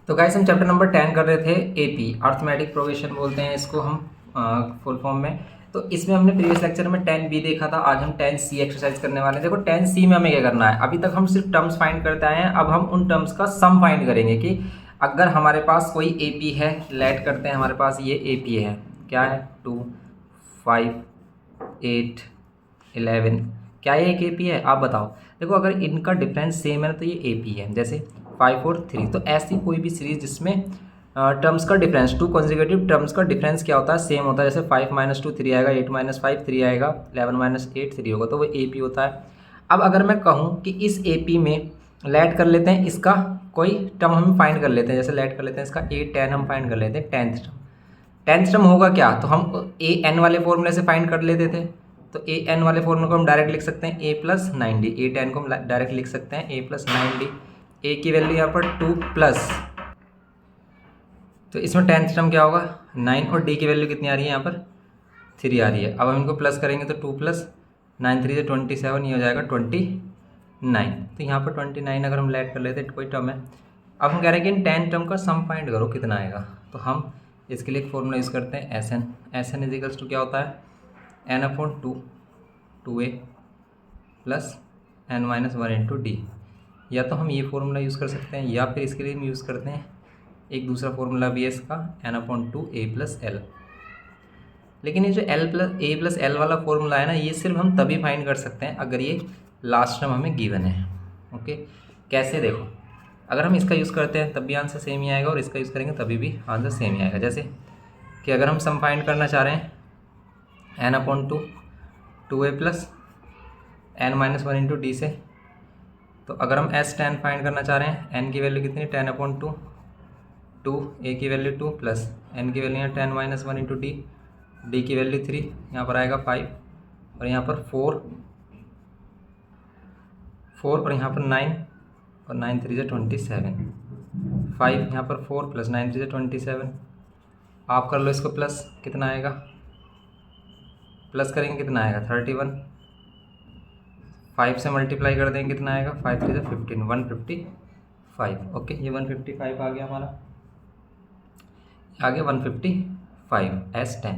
तो गाइस हम chapter number 10 कर रहे थे एपी अर्थमेटिक प्रोग्रेशन बोलते हैं इसको हम फुल फॉर्म में। तो इसमें हमने प्रीवियस लेक्चर में 10 बी देखा था, आज हम 10 सी एक्सरसाइज करने वाले हैं। देखो 10 सी में हमें क्या करना है, अभी तक हम सिर्फ टर्म्स फाइंड करते आए हैं, अब हम उन टर्म्स का सम फाइंड करेंगे कि अगर हमारे पास कोई एपी है, लेट करते हैं हमारे पास ये एपी है, क्या है 2 5 8 11, क्या ये एक एपी है? आप बताओ। देखो अगर इनका डिफरेंस सेम है तो ये एपी है, जैसे 5 और 3। तो ऐसी कोई भी सीरीज जिसमें टर्म्स का डिफरेंस, टू कंसेक्यूटिव टर्म्स का डिफरेंस क्या होता है, सेम होता है। जैसे 5 - 2 3 आएगा, 8 - 5 3 आएगा, 11 - 8 3 होगा, तो वो एपी होता है। अब अगर मैं कहूँ कि इस एपी में लेट कर लेते हैं इसका कोई टर्म हम फाइंड कर लेते हैं, जैसे लेट कर लेते हैं इसका A10 हम फाइंड कर लेते हैं, टेंथ टर्म। टेंथ टर्म होगा क्या, तो हम ए एन वाले फॉर्मूले से फाइंड कर लेते थे। तो ए एन वाले फॉर्मूले को हम डायरेक्ट लिख सकते हैं A+9D, A10 को हम डायरेक्ट लिख सकते हैं A+9D। ए की वैल्यू यहाँ पर 2 प्लस, तो इसमें टेंथ टर्म क्या होगा 9, और डी की वैल्यू कितनी आ रही है यहाँ पर 3 आ रही है। अब हम इनको प्लस करेंगे तो 2 + 9 3 से 27, ये हो जाएगा 29। तो यहाँ पर 29 अगर हम लेट कर लेते हैं कोई टर्म है। अब हम कह रहे हैं कि इन 10 टर्म का सम फाइंड करो कितना आएगा। तो हम इसके लिए एक फॉर्मूला यूज़ करते हैं एस एन इजिकल्स टू क्या होता है n/2 2a + n-1 × d। या तो हम ये फॉर्मूला यूज़ कर सकते हैं, या फिर इसके लिए हम यूज़ करते हैं एक दूसरा फॉर्मूला भी है इसका n/2a + l। लेकिन ये जो a + l वाला फॉर्मूला है ना, ये सिर्फ हम तभी फाइंड कर सकते हैं अगर ये लास्ट टर्म हमें गिवन है। ओके, कैसे देखो, अगर हम इसका यूज़ करते हैं तब भी आंसर सेम ही आएगा, और इसका यूज़ करेंगे तभी भी आंसर सेम ही आएगा। जैसे कि अगर हम सम फाइंड करना चाह रहे हैं n/2 2a + n-1 × d से, तो अगर हम S10 फाइंड करना चाह रहे हैं, n की वैल्यू कितनी 10/2, 2 a की वैल्यू 2 प्लस n की वैल्यू है 10 - 1 × d, d की वैल्यू 3, यहाँ पर आएगा 5, और यहाँ पर 4 और यहाँ पर 9, और 9 3 से 27, 5 यहाँ पर 4 + 9 3 से 27। आप कर लो इसको प्लस, कितना आएगा, प्लस करेंगे कितना आएगा 31, 5 से मल्टीप्लाई कर देंगे कितना आएगा 5 3 से 15, 155। ओके, ये 155 आ गया हमारा, आगे 155 S10।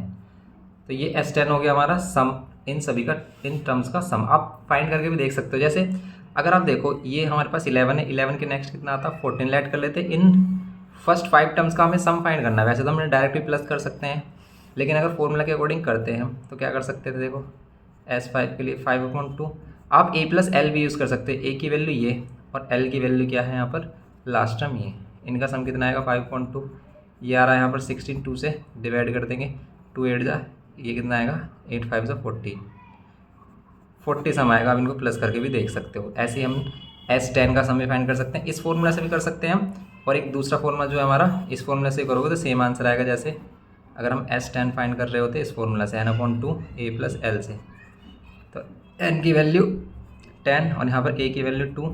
तो ये S10 हो गया हमारा सम, इन सभी का, इन टर्म्स का सम। आप फाइंड करके भी देख सकते हो। जैसे अगर आप देखो ये हमारे पास 11 है, 11 के नेक्स्ट कितना आता है 14, लेट कर लेते हैं। इन फर्स्ट 5 टर्म्स का हमें सम फाइंड करना है। वैसे तो हम डायरेक्ट भी प्लस कर सकते हैं, लेकिन अगर फॉर्मूला के अकॉर्डिंग करते हैं हम तो क्या कर सकते थे, देखो S5 के लिए 5/2। आप a + l भी यूज़ कर सकते हैं, a की वैल्यू ये और l की वैल्यू क्या है यहाँ पर लास्ट टर्म ये, इनका सम कितना आएगा 5/2। ये आ रहा है यहाँ पर 16, 2 से डिवाइड कर देंगे, 2 8 जा, ये कितना आएगा 8 5 से 40 सम आएगा। आप इनको प्लस करके भी देख सकते हो। ऐसे ही हम S10 का सम भी फाइंड कर सकते हैं, इस फॉर्मूला से भी कर सकते हैं हम, और एक दूसरा फॉर्मूला जो है हमारा, इस फॉर्मूला से करोगे तो सेम आंसर आएगा। जैसे अगर हम S10 फाइंड कर रहे होते इस फॉर्मूला से n/2 a + l से, तो n की वैल्यू 10 और यहाँ पर a की वैल्यू 2,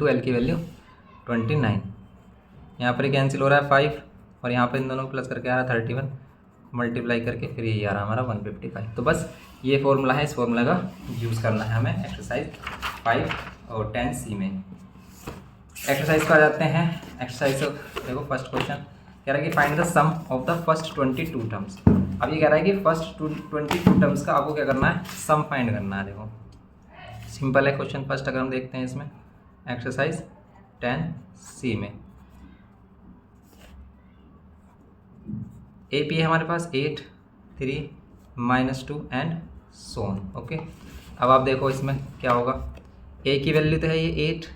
l की वैल्यू 29। यहाँ पर कैंसिल हो रहा है 5, और यहाँ पर इन दोनों को प्लस करके आ रहा है 31, मल्टीप्लाई करके फिर ये आ रहा है हमारा 155। तो बस ये फॉर्मूला है, इस फॉर्मूला का यूज़ करना है हमें एक्सरसाइज 5 और 10C में। एक्सरसाइज पर आ जाते हैं। एक्सरसाइज देखो, फर्स्ट क्वेश्चन कह रहा है कि find the sum of the first 22 terms. अब ये कह रहा है कि फर्स्ट 22 टर्म्स का आपको क्या करना है, सम फाइंड करना है। देखो सिंपल है क्वेश्चन। फर्स्ट अगर हम देखते हैं इसमें एक्सरसाइज 10C में, ए पी है हमारे पास 8 3 - 2 एंड सो ऑन। ओके, अब आप देखो इसमें क्या होगा, ए की वैल्यू तो है ये 8,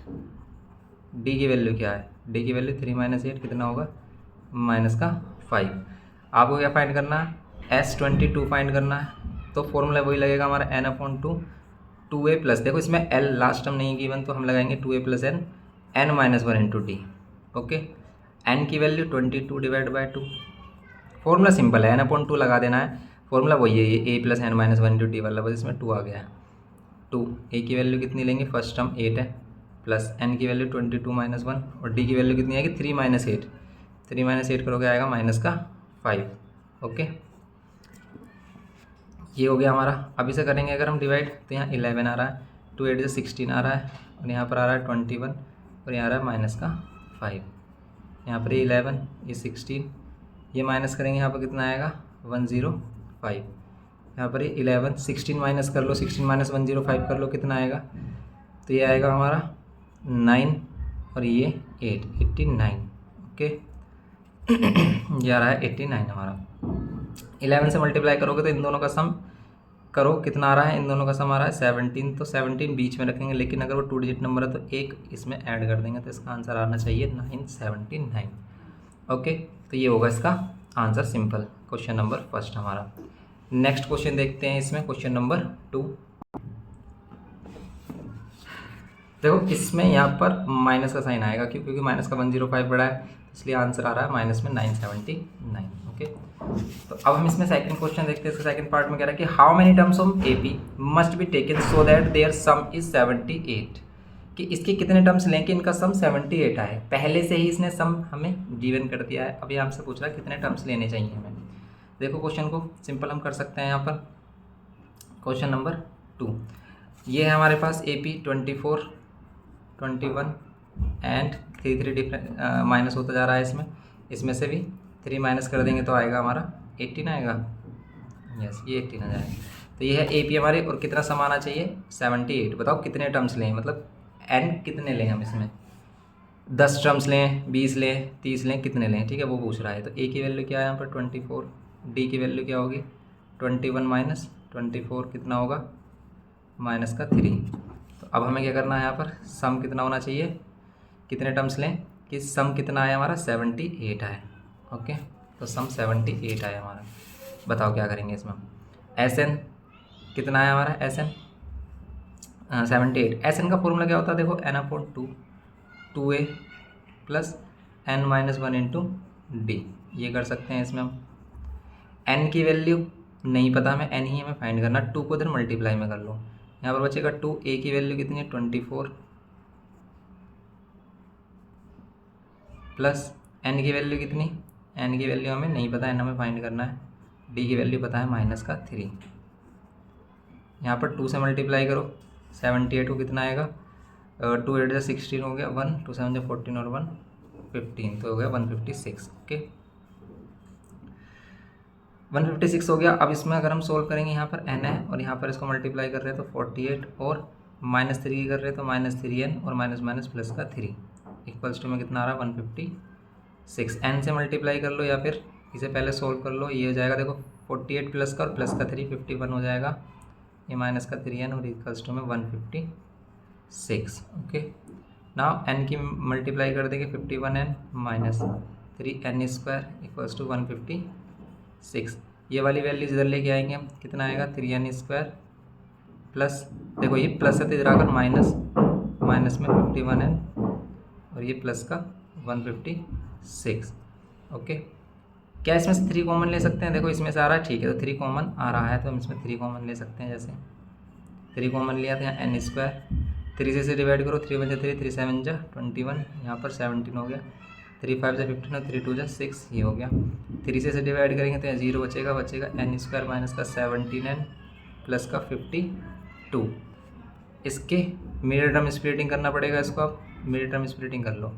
डी की वैल्यू क्या है, डी की वैल्यू 3 - 8 कितना होगा -5। आपको क्या फाइंड करना है, S22 फाइंड करना है। तो फॉर्मूला वही लगेगा हमारा n/2 2a प्लस, देखो इसमें l लास्ट टर्म नहीं गिवन तो हम लगाएंगे 2a + n n-1 × d। Okay, n की वैल्यू 22 / 2। फॉर्मूला सिंपल है, n/2 लगा देना है, फॉर्मूला वही है ये a + n-1 × d वाला, बस इसमें 2 आ गया है। 2 a की वैल्यू कितनी लेंगे, फर्स्ट टर्म 8 है, प्लस n की वैल्यू 22 - 1, और d की वैल्यू कितनी आएगी 3 - 8, 3 - 8 करोगे आएगा -5। ओके, ये हो गया हमारा। अब इसे करेंगे अगर हम डिवाइड, तो यहाँ 11 आ रहा है, 2 8 से 16 आ रहा है, और यहाँ पर आ रहा है 21, और यहाँ आ रहा है -5। यहाँ पर ये 11, ये 16, ये माइनस करेंगे यहाँ पर कितना आएगा 105। यहाँ पर ये 11, 16 माइनस कर लो, 16 माइनस 105 कर लो, कितना आएगा, तो ये आएगा हमारा 9 और ये 8, 89। ओके ये आ रहा है 89 हमारा। 11 से मल्टीप्लाई करोगे तो इन दोनों का सम करो, कितना आ रहा है, इन दोनों का सम आ रहा है 17। तो 17 बीच में रखेंगे, लेकिन अगर वो 2 डिजिट नंबर है तो एक इसमें ऐड कर देंगे, तो इसका आंसर आना चाहिए 979। ओके, तो ये होगा इसका answer, simple question number first हमारा। नेक्स्ट क्वेश्चन देखते हैं इसमें, क्वेश्चन नंबर 2। देखो इसमें यहाँ पर माइनस का साइन आएगा, क्योंकि माइनस का 105 बड़ा है, इसलिए आंसर आ रहा है माइनस में 979। ओके, तो अब हम इसमें सेकंड क्वेश्चन देखते हैं। इसका सेकंड पार्ट में कह रहा है कि how many terms of AP must be taken so that their sum is 78, कि इसके कितने टर्म्स लें कि इनका सम 78 आए। पहले से ही इसने सम हमें गिवन कर दिया है, अब ये हमसे पूछ रहा है कितने टर्म्स लेने चाहिए हमें। देखो क्वेश्चन को सिंपल हम कर सकते हैं यहाँ पर। क्वेश्चन नंबर 2, ये है हमारे पास एपी 24, 21 एंड 3 डिफरेंट माइनस होता जा रहा है इसमें से भी 3 माइनस कर देंगे तो आएगा हमारा 18 आएगा। यस, ये 18 आ जाएगा। तो ये है एपी हमारे, और कितना सम आना चाहिए 78। बताओ कितने टर्म्स लें, मतलब एन कितने लें हम इसमें, 10 टर्म्स लें, 20 लें, 30 लें, कितने लें, ठीक है, वो पूछ रहा है। तो ए की वैल्यू क्या है यहाँ पर 24, डी की वैल्यू क्या होगी 21 माइनस 24 कितना होगा माइनस का 3। तो अब हमें क्या करना है, यहाँ पर सम कितना होना चाहिए, कितने टर्म्स लें कि सम कितना आया हमारा 78 आए। ओके, तो सम 78 आया हमारा। बताओ क्या करेंगे इसमें। एस एन कितना आया हमारा, एस एन 78। एस एन का फॉर्मूला क्या होता है, देखो n/2 2a plus n-1 into D. ये कर सकते हैं इसमें हम। n की वैल्यू नहीं पता हमें, n ही हमें फाइंड करना। 2 को इधर मल्टीप्लाई में कर लो, यहाँ पर बचेगा 2। a की वैल्यू कितनी है 24 प्लस n की वैल्यू कितनी, n की वैल्यू हमें नहीं पता, n हमें फाइंड करना है। d की वैल्यू पता है माइनस का 3। यहाँ पर 2 से मल्टीप्लाई करो, 78 को कितना आएगा 2 8 16 हो गया, 1 2 7 14 और 1 15, तो हो गया 156। ओके 156 हो गया। अब इसमें अगर हम सोल्व करेंगे, यहाँ पर n है और यहाँ पर इसको मल्टीप्लाई कर रहे हैं तो 48 और -3 की कर रहे हैं तो -3n और माइनस माइनस प्लस का 3 इक्वल्स टू में कितना आ रहा है 156। n से मल्टीप्लाई कर लो या फिर इसे पहले सोल्व कर लो, ये हो जाएगा देखो 48 प्लस का और प्लस का 3 51 हो जाएगा, ये माइनस का 3n और इक्वल्स टू में 156। ओके, नाउ n की मल्टीप्लाई कर देंगे 51n minus 3n square equals to 156। ये वाली वैल्यूज इधर लेके आएंगे हम, कितना आएगा 3n स्क्वायर प्लस, देखो ये प्लस है तो इधर आकर माइनस, माइनस में 51n और ये प्लस का 156। ओके, क्या इसमें से 3 कॉमन ले सकते हैं, देखो इसमें से आ रहा है, ठीक है, तो 3 कॉमन आ रहा है तो हम इसमें 3 कॉमन ले सकते हैं। जैसे 3 कॉमन लिया था यहाँ n स्क्वायर, 3 से डिवाइड करो, 3 × 3 3 7 21, यहाँ पर 17 हो गया, 3 5 15 और 3 2 6, ये हो गया। 3 से डिवाइड करेंगे तो यहाँ 0 बचेगा n स्क्वायर माइनस का 17n प्लस का 52। इसके मिडिल टर्म स्प्लिटिंग करना पड़ेगा, इसको आप मिडिल टर्म स्प्लिटिंग कर लो।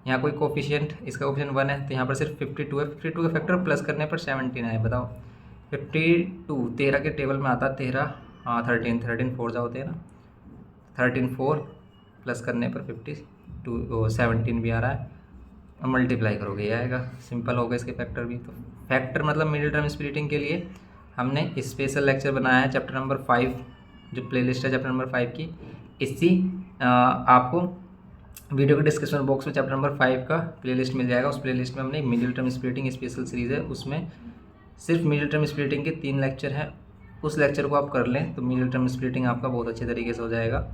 यहाँ कोई कोफिशिएंट, इसका कोफिशिएंट 1 है तो यहाँ पर सिर्फ 52 है, 52 का फैक्टर प्लस करने पर 17 आए। बताओ 52 13 के टेबल में आता है 13, हाँ 13 4 होते हैं ना, 13 4 प्लस करने पर 52 17 भी आ रहा है, और मल्टीप्लाई करोगे ये आएगा। सिंपल होगा इसके फैक्टर भी। तो फैक्टर मतलब मिडिल टर्म स्प्लिटिंग के लिए हमने स्पेशल लेक्चर बनाया है चैप्टर नंबर 5, जो प्लेलिस्ट है चैप्टर नंबर 5 की। इसी आपको वीडियो के डिस्क्रिप्शन बॉक्स में चैप्टर नंबर 5 का प्लेलिस्ट मिल जाएगा। उस प्लेलिस्ट में हमने middle term splitting special series है, उसमें सिर्फ मिडिल टर्म स्प्लिटिंग के 3 लेक्चर हैं। उस लेक्चर को आप कर लें तो मिडिल टर्म स्प्लिटिंग आपका बहुत अच्छे तरीके से हो जाएगा,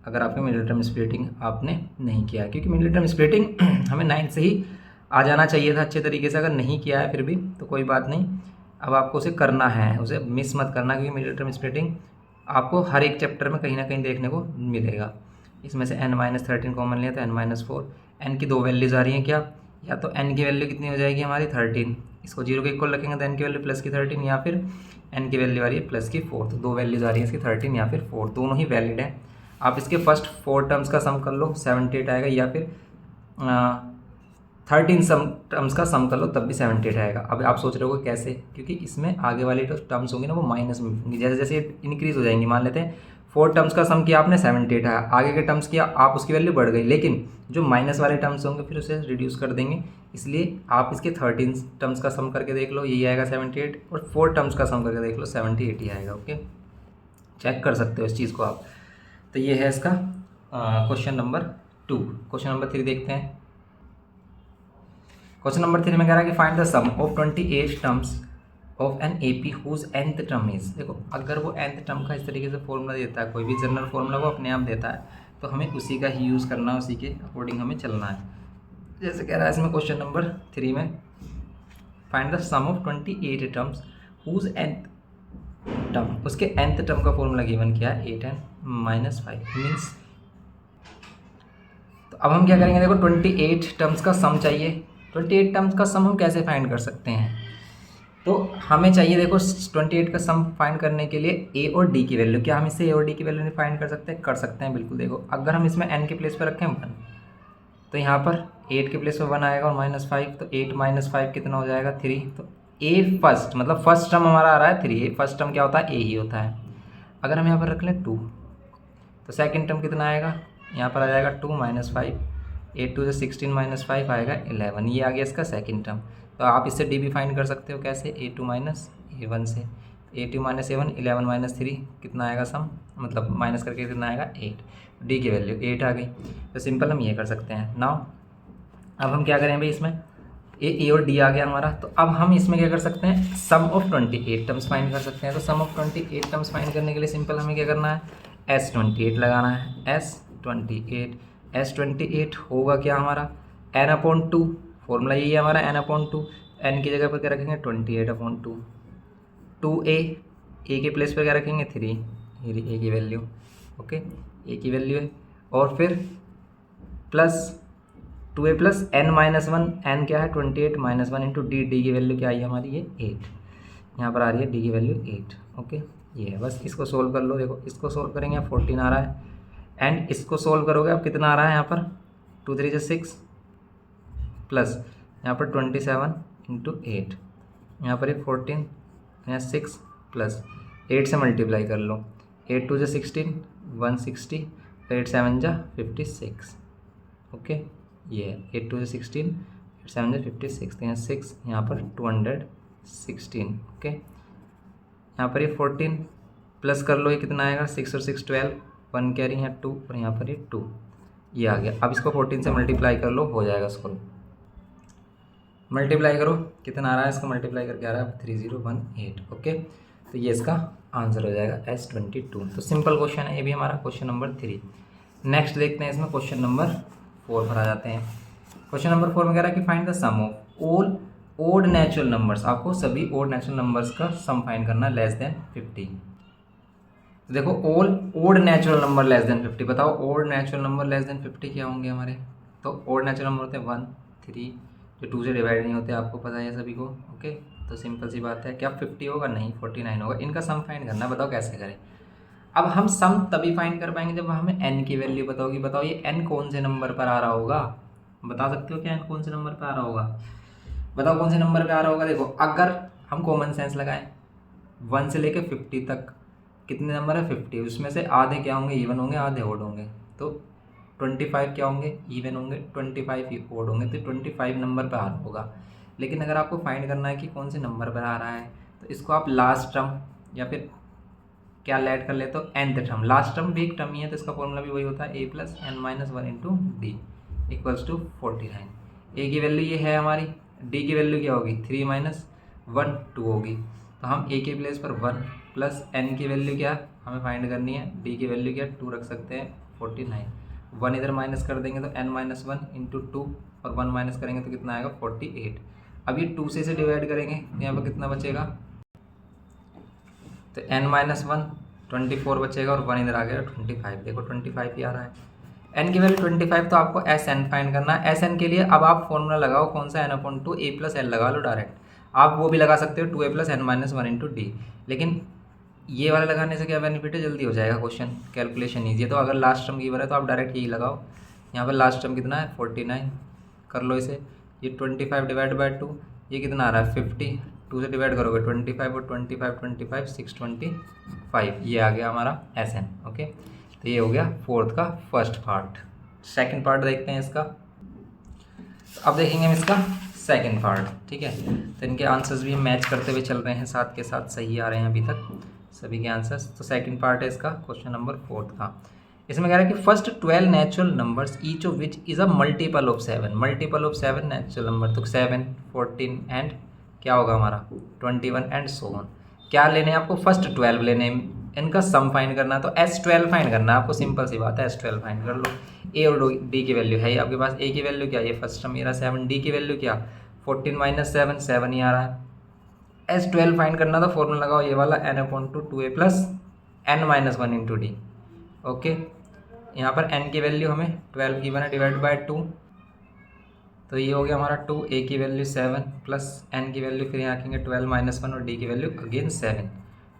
अगर आपका मिडिल टर्म स्प्लिटिंग आपने नहीं किया है, क्योंकि मिडिल टर्म स्प्लिटिंग हमें 9 से ही आ जाना चाहिए था अच्छे तरीके से। अगर नहीं किया है फिर भी तो कोई बात नहीं, अब आपको उसे करना है, उसे मिस मत करना, क्योंकि मिडिल टर्म स्प्लिटिंग आपको हर एक चैप्टर में कहीं ना कहीं देखने को मिलेगा। इसमें से n-13 कॉमन लिया तो n-4, n की 2 वैल्यूज़ आ रही हैं क्या, या तो n की वैल्यू कितनी हो जाएगी हमारी 13, इसको 0 के इक्वल रखेंगे तो n की वैल्यू प्लस की 13, या फिर n की वैल्यू आ रही है प्लस की 4। तो 2 वैल्यूज़ आ रही है इसकी 13 या फिर 4, दोनों ही वैलिड है। आप इसके फर्स्ट 4 टर्म्स का सम कर लो 78 आएगा, या फिर 13 सम टर्म्स का सम कर लो तब भी 78 आएगा। अब आप सोच रहे हो कैसे, क्योंकि इसमें आगे वाली जो टर्म्स होंगी ना वो माइनस में होंगी, जैसे जैसे इंक्रीज हो जाएंगी। मान लेते हैं 4 टर्म्स का सम किया आपने 78 आया, आगे के टर्म्स किया आप उसकी वैल्यू बढ़ गई, लेकिन जो माइनस वाले टर्म्स होंगे फिर उसे रिड्यूस कर देंगे। इसलिए आप इसके 13 टर्म्स का सम करके देख लो, यही आएगा 78, और 4 टर्म्स का सम करके देख लो 78 ही आएगा। ओके, चेक कर सकते हो इस चीज़ को आप। तो ये है इसका क्वेश्चन नंबर 2। क्वेश्चन नंबर 3 देखते हैं। क्वेश्चन नंबर 3 में कह रहा है कि find the sum of 28 terms of an AP whose nth term is. देखो अगर वो nth टर्म का इस तरीके से फॉर्मूला देता है, कोई भी जनरल फॉर्मूला वो अपने आप देता है, तो हमें उसी का ही यूज़ करना है, उसी के अकॉर्डिंग हमें चलना है। जैसे कह रहा है इसमें क्वेश्चन नंबर 3 में find the sum of 28 terms whose nth term, उसके nth टर्म का फॉर्मूला गिवन किया है 8n-5 मीन्स। तो अब हम क्या करेंगे, देखो 28 टर्म्स का सम चाहिए। 28 टर्म्स का सम हम कैसे फाइंड कर सकते हैं, तो हमें चाहिए देखो 28 का सम फाइंड करने के लिए a और d की वैल्यू। क्या हम इससे a और d की वैल्यू नहीं फाइंड कर सकते? कर सकते हैं बिल्कुल। देखो अगर हम इसमें n के प्लेस पर रखें 1, तो यहाँ पर 8 के प्लेस पर 1 आएगा और -5, तो 8 - 5 कितना हो जाएगा 3। तो a फर्स्ट मतलब फर्स्ट टर्म हमारा आ रहा है 3, फर्स्ट टर्म क्या होता है a ही होता है। अगर हम यहाँ पर रख लें 2, तो सेकंड टर्म कितना आएगा, यहाँ पर आ जाएगा 2 - 5, 8 2 16 -5 आएगा 11, ये आ गया इसका सेकंड टर्म। तो आप इससे डी भी फाइंड कर सकते हो कैसे, a2 - a1 से, a2 - a1 11 - 3 कितना आएगा सम, मतलब माइनस करके कितना आएगा 8, डी की वैल्यू 8 आ गई। तो सिंपल हम ये कर सकते हैं। नाउ अब हम क्या करें भाई, इसमें ए और डी आ गया हमारा, तो अब हम इसमें क्या कर सकते हैं, सम ऑफ 28 टर्म्स फाइंड कर सकते हैं। तो सम ऑफ 28 टर्म्स फाइंड करने के लिए सिंपल हमें क्या करना है, S28 लगाना है। S28 होगा क्या हमारा, n/2, फॉर्मूला यही है हमारा n/2। n की जगह पर क्या रखेंगे 28/2, 2a, a के प्लेस पर क्या रखेंगे 3, a की वैल्यू, ओके a की वैल्यू है, और फिर प्लस 2a + n-1, n क्या है 28 - 1 इंटू डी की वैल्यू क्या आई है हमारी, ये 8, यहाँ पर आ रही है डी की वैल्यू 8। ओके, ये है, बस इसको सोल्व कर लो। देखो इसको सोल्व करेंगे 14 आ रहा है, एंड इसको सोल्व करोगे अब कितना आ रहा है यहाँ पर 2 3 6 प्लस यहाँ पर 27 इंटू 8, यहाँ पर 14, यहाँ 6 प्लस 8 से मल्टीप्लाई कर लो, 8 2 16 160, 8 7 56। ओके, ये है 8 2 16, 8 7 56, तो यहाँ 6, यहाँ पर 216। ओके, यहाँ पर ये 14 प्लस कर लो, ये कितना आएगा 6 और 6 12, 1 कैरी है 2, और यहाँ पर ये 2, ये आ गया। अब इसको 14 से मल्टीप्लाई कर लो, हो जाएगा इसको मल्टीप्लाई करो, कितना आ रहा है, इसको मल्टीप्लाई करके आ रहा है 3018। ओके, तो ये इसका आंसर हो जाएगा S22। तो सिंपल क्वेश्चन है ये भी हमारा, क्वेश्चन नंबर 3। नेक्स्ट देखते हैं इसमें क्वेश्चन नंबर 4 पर आ जाते हैं। क्वेश्चन नंबर 4 में कह रहा है कि find the sum of all odd natural numbers. आपको सभी ओड नेचुरल नंबर्स का सम फाइंड करना है लेस देन 50। तो देखो all odd natural number less than 50, बताओ odd natural number less than 50 क्या होंगे हमारे। तो ओड नेचुरल नंबर होते हैं 1 3, जो 2 से डिवाइड नहीं होते, आपको पता है सभी को। ओके, तो सिंपल सी बात है, क्या 50 होगा, नहीं 49 होगा। इनका सम फाइंड करना है, बताओ कैसे करें। अब हम सम तभी फाइंड कर पाएंगे जब हमें n की वैल्यू बताओगी। बताओ ये n कौन से नंबर पर आ रहा होगा, बता सकते हो क्या n कौन से नंबर पर आ रहा होगा, बताओ कौन से नंबर पर आ रहा होगा। देखो अगर हम कॉमन सेंस लगाएं 1 से लेकर 50 तक कितने नंबर है 50, उसमें से आधे क्या होंगे इवन होंगे, आधे ओड होंगे। तो 25 क्या होंगे इवन होंगे, 25 ओड होंगे, तो 25 नंबर पर आ रहा होगा। लेकिन अगर आपको फाइंड करना है कि कौन से नंबर पर आ रहा है, तो इसको आप लास्ट टर्म या फिर क्या ऐड कर लेते हो nth टर्म। लास्ट टर्म भी एक टर्म ही है, तो इसका फॉर्मूला भी वही होता है a + n-1 into D equals to 49। a की वैल्यू ये है हमारी, d की वैल्यू क्या होगी 3 - 1 2 होगी। तो हम a के प्लेस पर 1 प्लस n की वैल्यू क्या हमें फाइंड करनी है, d की वैल्यू क्या 2 रख सकते हैं 49। 1 इधर माइनस कर देंगे तो n-1 इंटू 2, और 1 माइनस करेंगे तो कितना आएगा 48। अब ये 2 से डिवाइड करेंगे तो यहाँ पर कितना बचेगा, तो n-1 24 बचेगा, और 1 इधर आ गया 25। देखो 25 ही आ रहा है, n की वैल्यू 25। तो आपको Sn फाइंड करना है। Sn के लिए अब आप फॉर्मूला लगाओ, कौन सा n/2 a + l लगा लो डायरेक्ट। आप वो भी लगा सकते हो 2a + n-1 इंटू डी, लेकिन ये वाला लगाने से क्या बेनिफिट है, जल्दी हो जाएगा क्वेश्चन, कैलकुलेशन ईजी है। तो अगर लास्ट टर्म गिवन है तो आप डायरेक्ट यही लगाओ। यहाँ पर लास्ट टर्म कितना है 49, कर लो इसे। ये 25 डिवाइड बाय 2, ये कितना आ रहा है 50, 2 से डिवाइड करोगे 25 और 25 625, ये आ गया हमारा SN। ओके, तो ये हो गया फोर्थ का फर्स्ट पार्ट। सेकंड पार्ट देखते हैं इसका। अब देखेंगे हम इसका सेकंड पार्ट, ठीक है। तो इनके आंसर्स भी हम मैच करते हुए चल रहे हैं, साथ के साथ सही आ रहे हैं अभी तक सभी के आंसर्स। तो सेकंड पार्ट है इसका क्वेश्चन नंबर 4 का। इसमें कह रहा है कि first 12 natural numbers each of which is a multiple of 7। Multiple of 7 natural number, तो 7, 14 एंड क्या होगा हमारा 21 एंड सो ऑन। क्या लेने हैं आपको, फर्स्ट 12 लेने हैं, इनका सम फाइंड करना है। तो S12 फाइंड करना है आपको, सिंपल सी बात है, S12 फाइंड कर लो। ए और डी की वैल्यू है आपके पास। ए की वैल्यू क्या, ये फर्स्ट टर्म मेरा 7, डी की वैल्यू क्या 14 माइनस 7, 7 ही आ रहा है। S12 फाइंड करना था, फॉर्मूला लगाओ ये वाला n/2a plus n-1 into D. Okay, यहाँ पर n की वैल्यू हमें 12 गिवन है, डिवाइड बाय 2, तो ये हो गया हमारा 2, a की वैल्यू 7 प्लस n की वैल्यू फिर यहाँ रखेंगे 12 माइनस 1 और d की वैल्यू अगेन 7।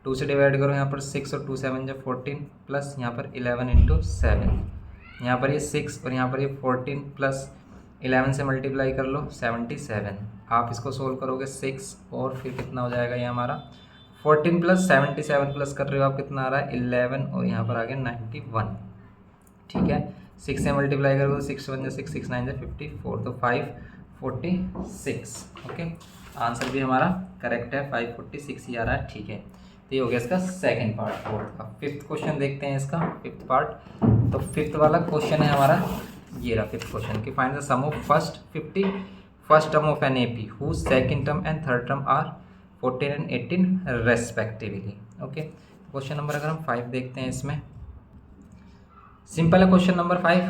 2 से डिवाइड करो यहाँ पर 6 और 2 7 जो 14 प्लस यहाँ पर 11 इंटू 7, यहाँ पर ये 6 और यहाँ पर ये 14 प्लस 11 से मल्टीप्लाई कर लो 77। आप इसको सोल्व करोगे 6 और फिर कितना हो जाएगा ये हमारा 14 प्लस 77 प्लस कर रहे हो आप, कितना आ रहा है 11 और यहाँ पर आ गया 91। ठीक है, 6 से मल्टीप्लाई करोगे 6 1 6, 6 9 54, तो 546। ओके, आंसर भी हमारा करेक्ट है, 546 ही आ रहा है। ठीक है, तो ये हो गया इसका सेकंड पार्ट फोर्थ का। फिफ्थ क्वेश्चन देखते हैं इसका, फिफ्थ पार्ट। तो फिफ्थ वाला क्वेश्चन है हमारा ये रहा फिफ्थ क्वेश्चन कि find the sum of first 50 first term of an AP whose second term and third term are 14 and 18 respectively. Okay, question number अगर हम 5 देखते हैं, इसमें सिंपल है। क्वेश्चन नंबर 5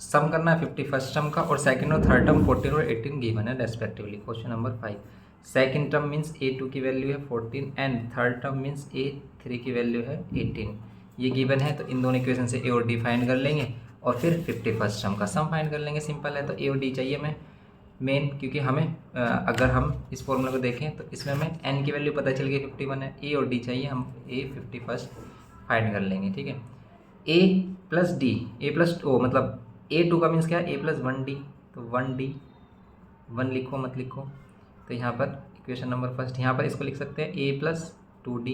सम करना है 50 फर्स्ट टर्म का और सेकंड और थर्ड टर्म 14 और 18 गिवन है respectively. Question number 5, second term means A2 की वैल्यू है 14 and third term means A3 की वैल्यू है 18, ये गिवन है। तो इन दोनों इक्वेशन से A और D फाइंड कर लेंगे और फिर 50 फर्स्ट टर्म का सम फाइंड कर लेंगे। सिंपल है, तो A और D चाहिए हमें मेन, क्योंकि हमें अगर हम इस फॉर्मूला को देखें तो इसमें हमें n की वैल्यू पता चल गई 51 है, A और D चाहिए, हम A 50 फर्स्ट फाइंड कर लेंगे। ठीक है, A plus d, A plus ओ मतलब A2 का मीन्स क्या है A प्लस 1D, तो 1D 1 लिखो मत लिखो। तो यहाँ पर इक्वेशन नंबर फर्स्ट, यहाँ पर इसको लिख सकते हैं A plus 2D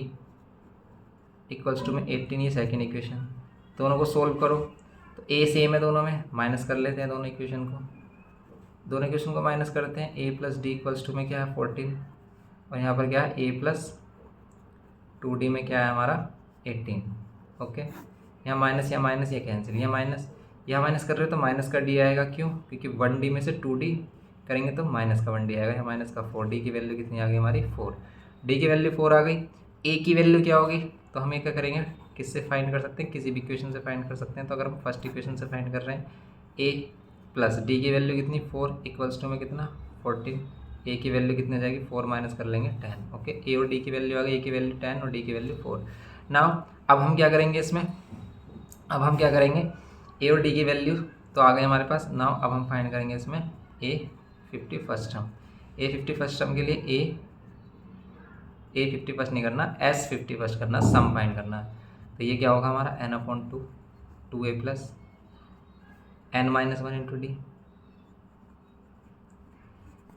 equals to में 18, ये सेकेंड इक्वेशन। दोनों को सोल्व करो तो A सेम है दोनों में, माइनस कर लेते हैं दोनों इक्वेशन को माइनस करते हैं। A plus d equals to में क्या है 14 और यहाँ पर क्या है A प्लस 2D में क्या है हमारा 18। ओके, यहाँ माइनस या माइनस ये कैंसिल, यहाँ माइनस कर रहे हो तो माइनस का डी आएगा, क्यों, क्योंकि 1D में से 2D करेंगे तो माइनस का 1D आएगा, यहाँ माइनस का 4D की वैल्यू कितनी आ गई हमारी 4, D की वैल्यू 4 आ गई। A की वैल्यू क्या होगी, तो हम ये क्या करेंगे, किससे फाइंड कर सकते हैं, किसी भी इक्वेशन से फाइंड कर सकते हैं। तो अगर हम फर्स्ट इक्वेशन से फाइंड कर रहे हैं A प्लस डी की वैल्यू कितनी 4 इक्वल्स टू में कितना 14, A की वैल्यू कितनी जाएगी 4 माइनस कर लेंगे 10। ओके, A और D की वैल्यू आ गई, A की वैल्यू 10 और D की वैल्यू 4। नाउ अब हम क्या करेंगे इसमें, A और D की वैल्यू तो आ गई हमारे पास। नाउ अब हम फाइंड करेंगे इसमें A 50 first term. A 50 first term के लिए A 50 फर्स्ट नहीं करना, S 50 फर्स्ट करना, सम फाइंड करना है। तो ये क्या होगा हमारा n/2 2a plus n-1 into D,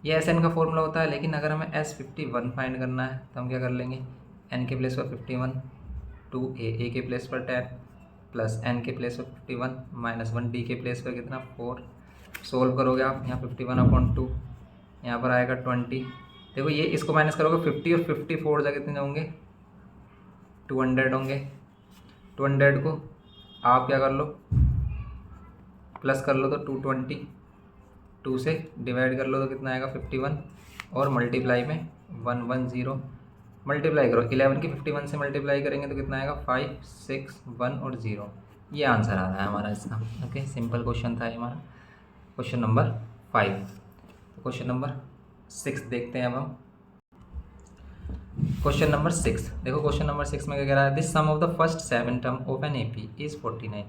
ये SN का फॉर्मूला होता है। लेकिन अगर हमें S51 फाइंड करना है तो हम क्या कर लेंगे, n के प्लेस पर 51 2a के प्लेस पर 10 प्लस n के प्लेस पर 51 माइनस 1 D के प्लेस पर कितना 4। सोल्व करोगे आप, यहाँ 51/2 यहाँ पर आएगा 20। देखो ये इसको माइनस करोगे 50 और 54 जगह कितने होंगे 200 होंगे। 200 को आप क्या कर लो प्लस कर लो तो 220, 2 से डिवाइड कर लो तो कितना आएगा 51 और मल्टीप्लाई में 110 मल्टीप्लाई करो 11 की 51 से मल्टीप्लाई करेंगे तो कितना आएगा 5 6 1 और 0, ये आंसर आ रहा है हमारा इसका। ओके, सिंपल क्वेश्चन था ये हमारा क्वेश्चन नंबर 5। तो क्वेश्चन नंबर 6 देखते हैं अब हम। क्वेश्चन नंबर 6 देखो, क्वेश्चन नंबर 6 में क्या कह रहा है, this sum of the first 7 term of an AP is 49,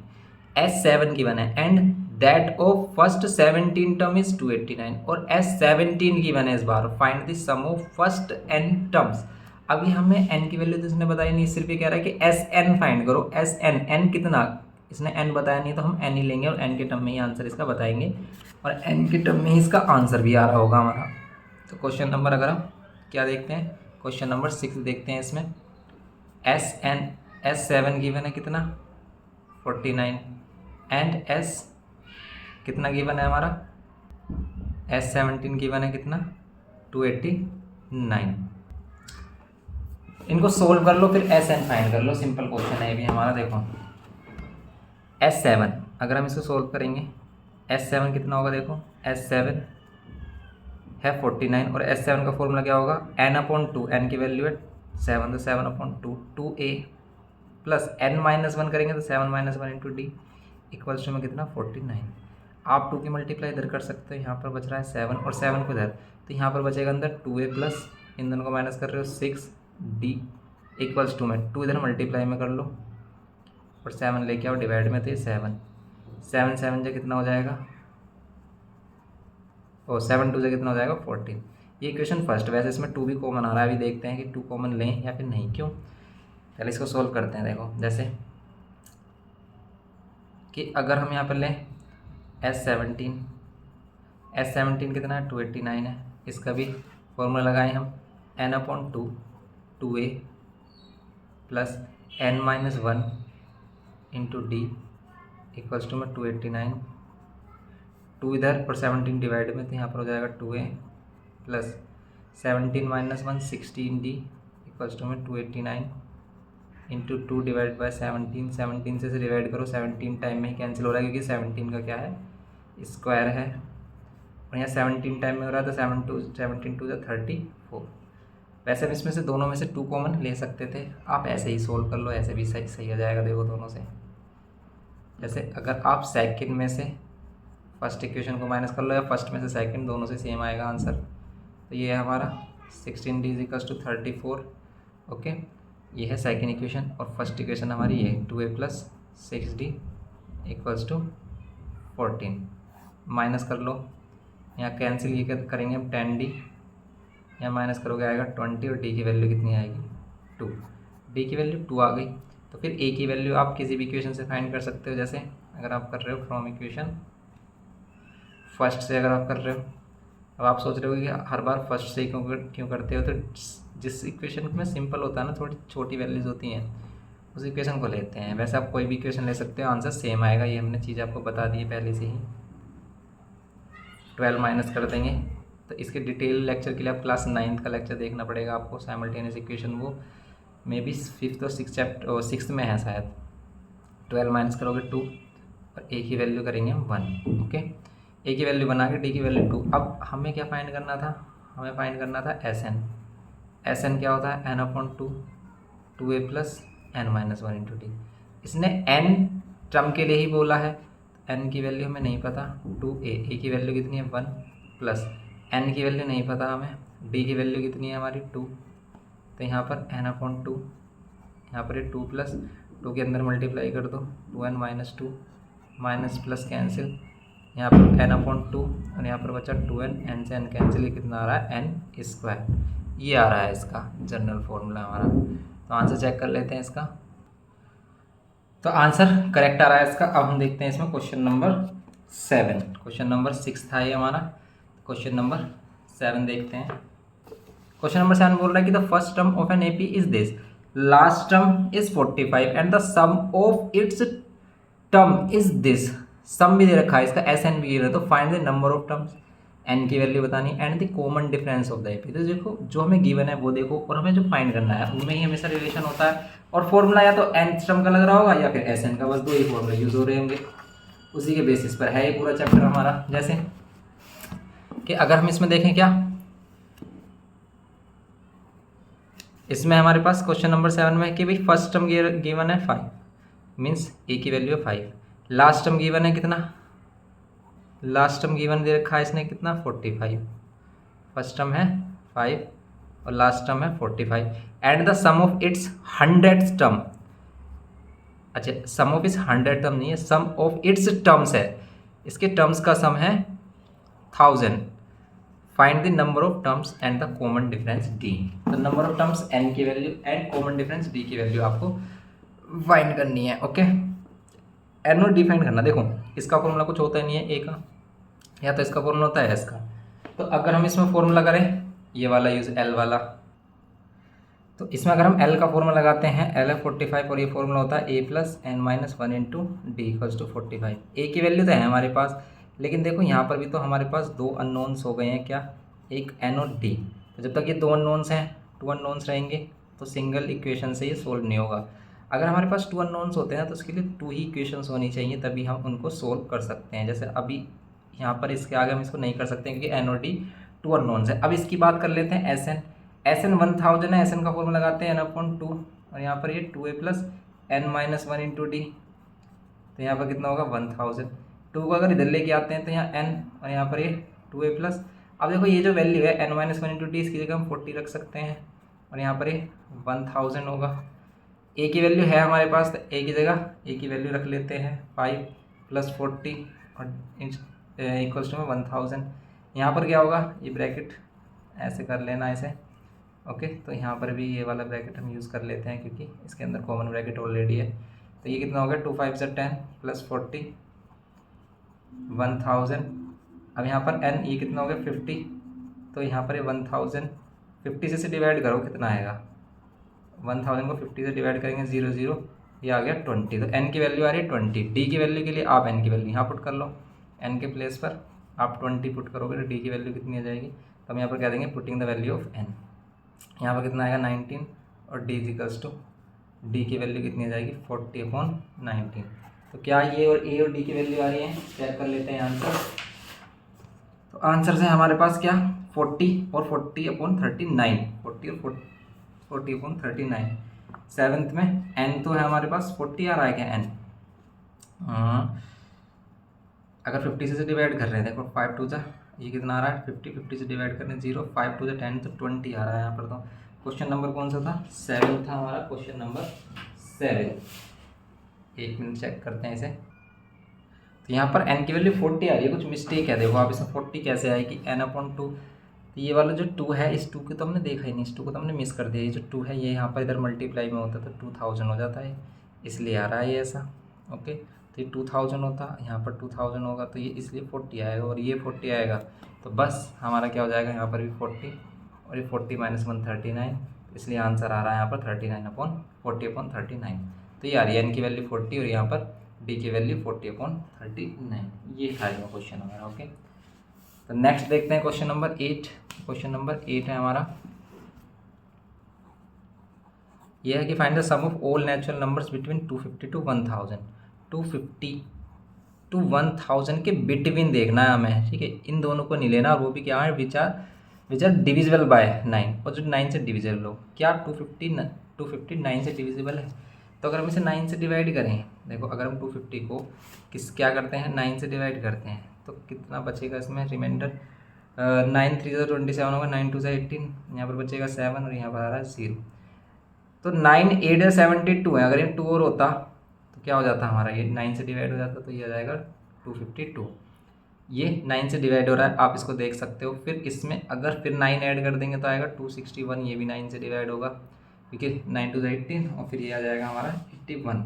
S7 given है and that of first 17 term is 289 और S17 गिवन है इस बार, find the sum of first n terms. अभी हमें n की वैल्यू तो इसने बताई नहीं, सिर्फ ये कह रहा है कि SN फाइंड करो। SN n कितना इसने n बताया नहीं तो हम n ही लेंगे और n के टर्म में ही आंसर इसका बताएंगे और n के टर्म में ही इसका आंसर भी आ रहा होगा हमारा। तो क्वेश्चन नंबर अगर हम क्या देखते हैं, क्वेश्चन नंबर 6 देखते हैं। इसमें S7 गिवन है कितना 49 एंड S कितना गिवन है हमारा S17 गिवन है कितना 289। इनको सोल्व कर लो, फिर Sn फाइंड कर लो। सिंपल क्वेश्चन है ये भी हमारा। देखो S7 अगर हम इसको सोल्व करेंगे, S7 कितना होगा, देखो S7 है 49 और S7 का फॉर्मूला क्या होगा n/2, n की वैल्यू है 7 तो 7/2 2a प्लस n-1 करेंगे तो 7-1 इंटू डी इक्वल्स टू में कितना 49। आप 2 की मल्टीप्लाई इधर कर सकते हो, यहाँ पर बच रहा है 7 और 7 को इधर, तो यहाँ पर बचेगा अंदर 2a प्लस इन दोनों को माइनस कर रहे हो 6d इक्वल्स टू में 2 इधर मल्टीप्लाई में कर लो और 7 लेके आओ डिवाइड में, तो ये 7 से कितना हो जाएगा और 7 2 से कितना हो जाएगा 14। ये इक्वेशन फर्स्ट। वैसे इसमें 2 भी कॉमन आ रहा है, अभी देखते हैं कि 2 कॉमन लें या फिर नहीं, क्यों। पहले इसको सोल्व करते हैं। देखो जैसे कि अगर हम यहाँ पर लें S17 कितना है 289 है, इसका भी फॉर्मूला लगाएं हम n/2 2a plus n-1 into D equals to में 289 2 इधर और 17 डिवाइड में, तो यहाँ पर हो जाएगा 2a plus 17-1 16d equals to में 289 इंटू 2 डिवाइड बाय 17 से डिवाइड करो, 17 टाइम में ही कैंसिल हो रहा है क्योंकि 17 का क्या है स्क्वायर है और यहाँ 17 टाइम में हो रहा है तो 17 2 34। वैसे हम इसमें से दोनों में से 2 कॉमन ले सकते थे, आप ऐसे ही सोल्व कर लो, ऐसे भी सही हो जाएगा। देखो दोनों से, जैसे अगर आप सेकंड में से फर्स्ट इक्वेशन को माइनस कर लो या फर्स्ट में से सेकंड, दोनों से सेम आएगा आंसर। तो ये है हमारा 16d इक्वल्स टू 34। ओके, ये है सेकंड इक्वेशन और फर्स्ट इक्वेशन हमारी ये 2a plus 6d equals to 14। Minus कर लो, यहाँ कैंसिल ये करेंगे हम 10d, यहाँ माइनस करोगे आएगा 20 और d की वैल्यू कितनी आएगी 2। d की वैल्यू 2 आ गई, तो फिर a की वैल्यू आप किसी भी इक्वेशन से फाइंड कर सकते हो। जैसे अगर आप कर रहे हो फ्रॉम इक्वेशन फर्स्ट से अगर आप कर रहे हो, अब आप सोच रहे हो कि हर बार फर्स्ट से क्यों करते हो, तो जिस इक्वेशन में सिंपल होता है ना, थोड़ी छोटी वैल्यूज होती हैं, उस इक्वेशन को लेते हैं। वैसे आप कोई भी इक्वेशन ले सकते हो, आंसर सेम आएगा। ये हमने चीज़ आपको बता दी है पहले से ही। 12 माइनस कर देंगे, तो इसके डिटेल लेक्चर के लिए आप क्लास 9th का लेक्चर देखना पड़ेगा आपको। साइमल्टेनियस इक्वेशन वो मे बी 5th और 6th में है शायद। 12 माइनस करोगे 2 और a की वैल्यू करेंगे हम 1। ओके, a की वैल्यू बना के d की वैल्यू 2। अब हमें क्या फाइंड करना था, हमें फाइंड करना था Sn क्या होता है n/2 2a plus n-1 into D. इसने n टर्म के लिए ही बोला है, n की वैल्यू हमें नहीं पता 2a की वैल्यू कितनी है 1 प्लस n की वैल्यू नहीं पता हमें, d की वैल्यू कितनी है हमारी 2। तो यहाँ पर n/2, यहाँ पर ये 2 प्लस 2 के अंदर मल्टीप्लाई कर दो 2n-2 माइनस प्लस कैंसिल, यहाँ पर n/2 और यहाँ पर बचा 2n, n से n कैंसिल, ये कितना आ रहा है n²। ये आ रहा है इसका जनरल फॉर्मूला हमारा। तो आंसर चेक कर लेते हैं इसका। तो आंसर करेक्ट आ रहा है इसका। अब हम देखते हैं इसमें क्वेश्चन नंबर 7। क्वेश्चन नंबर 6 था ये हमारा, क्वेश्चन नंबर 7 देखते हैं। क्वेश्चन नंबर 7 बोल रहा है कि the first term of an AP is this, last term is 45 and the sum of its term is this. Sum भी दे रखा है इसका, Sn भी है, तो find the number of terms, n की वैल्यू बतानी and the common difference of the AP. तो देखो जो हमें गिवन है वो देखो और हमें जो फाइंड करना है उनमें ही हमेशा रिलेशन होता है और फॉर्मूला या तो nth टर्म का लग रहा होगा या फिर Sn का, बस 2 ही फॉर्मूला यूज हो रहे होंगे। उसी के बेसिस पर है ये पूरा चैप्टर हमारा। जैसे कि अगर हम इसमें देखें, क्या इसमें हमारे पास क्वेश्चन नंबर 7 में कि भाई फर्स्ट टर्म गिवन है 5, मीन्स a की वैल्यू है 5। लास्ट टर्म गिवन है कितना, लास्ट टर्म गिवन दे रखा है इसने कितना 45। फर्स्ट टर्म है 5 और लास्ट टर्म है 45 and the sum of its 100th term. अच्छा, सम ऑफ इट्स 100 टर्म नहीं है, सम ऑफ इट्स टर्म्स है, इसके टर्म्स का सम है 1000। Find the number of terms and the common difference d। तो नंबर ऑफ टर्म्स n की value and common difference d की वैल्यू आपको फाइंड करनी है। ओके, एन और डी फाइंड करना। देखो इसका फॉर्मूला कुछ होता ही नहीं है ए का, या तो इसका फॉर्मूला होता है एस का। तो अगर हम इसमें फॉर्मूला करें ये वाला यूज़ एल वाला, तो इसमें अगर हम एल का फॉर्मूला लगाते हैं एल है 45 और ये फॉर्मूला होता है A plus n minus 1 into D equals to 45। A की वैल्यू तो है हमारे पास, लेकिन देखो यहाँ पर भी तो हमारे पास दो अननोन्स हो गए हैं, क्या, एक एन और डी। तो जब तक ये दो अननोन्स हैं, टू अननोन्स रहेंगे, तो सिंगल इक्वेशन से ये सोल्व नहीं होगा। अगर हमारे पास टू अननोन्स होते हैं तो उसके लिए टू ही इक्वेशंस होनी चाहिए, तभी हम उनको सोल्व कर सकते हैं। जैसे अभी यहाँ पर इसके आगे हम इसको नहीं कर सकते क्योंकि एन और डी टू अननोन्स है। अब इसकी बात कर लेते हैं एस एन। एस एन 1000 है, एस एन का फॉर्मूला लगाते हैं n/2 और यहाँ पर ये 2a plus n minus 1 into d. तो यहाँ पर कितना होगा 1000। 2 को अगर इधर लेके आते हैं तो यहाँ n और यहाँ पर ये 2a प्लस। अब देखो ये जो वैल्यू है n माइनस 1 इंटू डी, इसकी जगह हम 40 रख सकते हैं और यहाँ पर ये 1000 होगा। a की वैल्यू है हमारे पास, तो a की जगह a की वैल्यू रख लेते हैं 5 प्लस 40 और इक्वल्स टू में 1000। यहाँ पर क्या होगा, ये ब्रैकेट ऐसे कर लेना ऐसे, ओके। तो यहाँ पर भी ये वाला ब्रैकेट हम यूज़ कर लेते हैं क्योंकि इसके अंदर कॉमन ब्रैकेट ऑलरेडी है। तो ये कितना हो गया 2 5 से 10 प्लस 40 1000। अब यहाँ पर n ये कितना हो गया 50, तो यहाँ पर ये 1000 50 से डिवाइड करो कितना आएगा, 1000 को 50 से डिवाइड करेंगे 0 0, ये आ गया 20। तो n की वैल्यू आ रही है 20। डी की वैल्यू के लिए आप n की वैल्यू यहाँ पुट कर लो, n के प्लेस पर आप 20 पुट करोगे तो डी की वैल्यू कितनी आ जाएगी। तो हम यहाँ पर कह देंगे putting the value of n। यहाँ पर कितना आएगा 19 और डी इक्वल्स टू डी की वैल्यू कितनी आ जाएगी 40/19। तो क्या ये और ए और डी की वैल्यू आ रही है, चेक कर लेते हैं आंसर। तो आंसर से हमारे पास क्या 40 और 40/39, 40 और 40/39। सेवन्थ में n तो है हमारे पास 40 आ रहा है क्या n, अगर 50 से डिवाइड कर रहे हैं देखो 5 2 जा ये कितना आ रहा है 50 से डिवाइड करने 0, 5 2 10 तो 20 आ रहा है यहाँ पर। तो क्वेश्चन नंबर कौन सा था, 7 था हमारा, क्वेश्चन नंबर 7। एक मिनट चेक करते हैं इसे। तो यहाँ पर n की वैल्यू 40 आ रही है, कुछ मिस्टेक है। देखो आप इसमें 40 कैसे आएगी n/2। तो ये वाला जो 2 है, इस 2 को तो हमने देखा ही नहीं, इस 2 को तो हमने मिस कर दिया। ये जो 2 है ये यहाँ पर इधर मल्टीप्लाई में होता है तो 2000 हो जाता है, इसलिए आ रहा है ये ऐसा, ओके। तो ये 2000 होता, यहाँ पर 2000 होगा तो ये इसलिए 40 आएगा और ये 40 आएगा। तो बस हमारा क्या हो जाएगा यहाँ पर भी 40 और ये 40 माइनस 1 39, इसलिए आंसर आ रहा है यहाँ पर 39/40/39। तो ये आ रही है n की वैल्यू 40 और यहाँ पर डी की वैल्यू 40/39। ये था ये क्वेश्चन हमारा, ओके। तो नेक्स्ट देखते हैं क्वेश्चन नंबर 8। क्वेश्चन नंबर 8 है हमारा, यह है कि find the sum of all natural numbers between 250 to 1000। 250 to 1000 के बिटवीन देखना है हमें, ठीक है। इन दोनों को नहीं लेना, और वो भी क्या है विच आर डिविजिबल बाय 9, और जो 9 से डिविजिबल हो। क्या 250 9 से डिविजिबल है, तो अगर हम इसे 9 से डिवाइड करें, देखो अगर हम 250 को क्या करते हैं 9 से डिवाइड करते हैं तो कितना बचेगा इसमें रिमाइंडर, 9 3 तो 27 होगा, 9 2 18, यहाँ पर बचेगा 7 और यहाँ पर आ रहा है 0। तो 9 8 72 है, अगर ये 2 और होता तो क्या हो जाता हमारा, ये 9 से डिवाइड हो जाता तो ये आ जाएगा 252। ये 9 से डिवाइड हो रहा है, आप इसको देख सकते हो। फिर इसमें अगर फिर 9 ऐड कर देंगे तो आएगा 261, ये भी 9 से डिवाइड होगा क्योंकि 9 2 18 और फिर ये आ जाएगा हमारा 81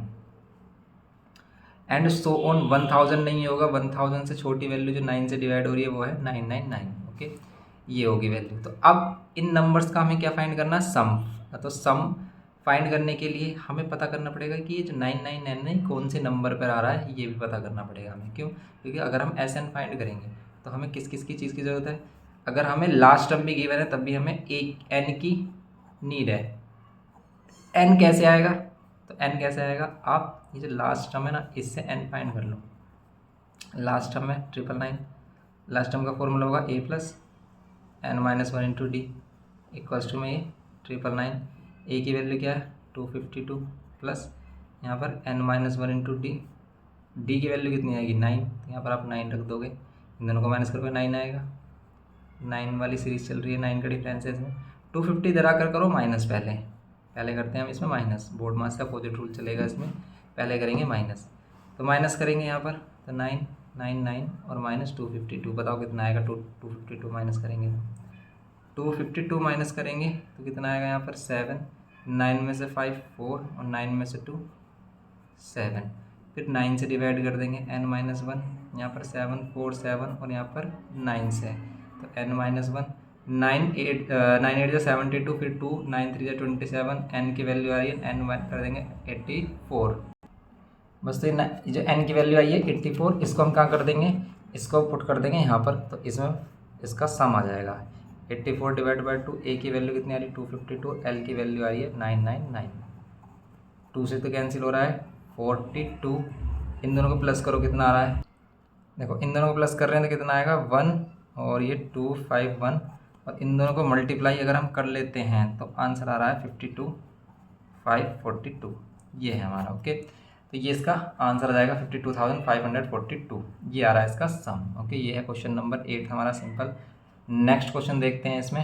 एंड सो ऑन। 1000 नहीं होगा, 1000 से छोटी वैल्यू जो 9 से डिवाइड हो रही है वो है 999, ओके, ये होगी वैल्यू। तो अब इन नंबर्स का हमें क्या फाइंड करना है, सम। तो सम फाइंड करने के लिए हमें पता करना पड़ेगा कि ये जो 999 कौन से नंबर पर आ रहा है, ये भी पता करना पड़ेगा हमें। क्यों, क्योंकि अगर हम एस एन फाइंड करेंगे तो हमें किस किस की चीज़ की ज़रूरत है, अगर हमें लास्ट टर्म भी गिवन है तब भी हमें एक एन की नीड है। एन कैसे आएगा, तो एन कैसे आएगा, आप ये जो लास्ट टर्म है ना इससे एन फाइंड कर लो। लास्ट टर्म है 999, लास्ट टर्म का फॉर्मूला होगा A plus n minus 1 into D equals to में ये 999। ए की वैल्यू क्या है 252 प्लस यहाँ पर n minus 1 into D, D की वैल्यू कितनी आएगी 9, तो यहाँ पर आप 9 रख दोगे, इन दोनों को माइनस करोगे 9 आएगा। 9 वाली सीरीज चल रही है, 9 का डिफरेंस है इसमें। 250 इधर आकर करो माइनस, पहले करते हैं हम इसमें माइनस, बोर्ड मास का अपोजिट रूल चलेगा इसमें, पहले करेंगे माइनस। तो माइनस करेंगे यहाँ पर तो 9 9 9 और माइनस 252, बताओ कितना आएगा। 252 माइनस करेंगे, 252 माइनस करेंगे तो कितना आएगा यहाँ पर 7, 9 में से 5 4 और 9 में से 2 7। फिर 9 से डिवाइड कर देंगे n-1, यहाँ पर 7 4 7 और यहाँ पर 9 से, तो n-1 9 8 जो 72, फिर 2 9 3 जो 27, n की वैल्यू आ रही है n1 कर देंगे 84। बस तो ये जो n की वैल्यू आई है 84, इसको हम कहाँ कर देंगे, इसको पुट कर देंगे यहाँ पर, तो इसमें इसका सम आ जाएगा 84 डिवाइड बाई 2। a की वैल्यू कितनी आ रही है 252, l की वैल्यू आ रही है 999, 2 से तो कैंसिल हो रहा है 42, इन दोनों को प्लस करो कितना आ रहा है, देखो इन दोनों को प्लस कर रहे हैं तो कितना आएगा 1 और ये 251, और इन दोनों को मल्टीप्लाई अगर हम कर लेते हैं तो आंसर आ रहा है 52 542, ये है हमारा। ओके, तो ये इसका आंसर आ जाएगा 52,542, ये आ रहा है इसका सम। ओके, ये है क्वेश्चन नंबर 8 हमारा सिंपल। नेक्स्ट क्वेश्चन देखते हैं इसमें।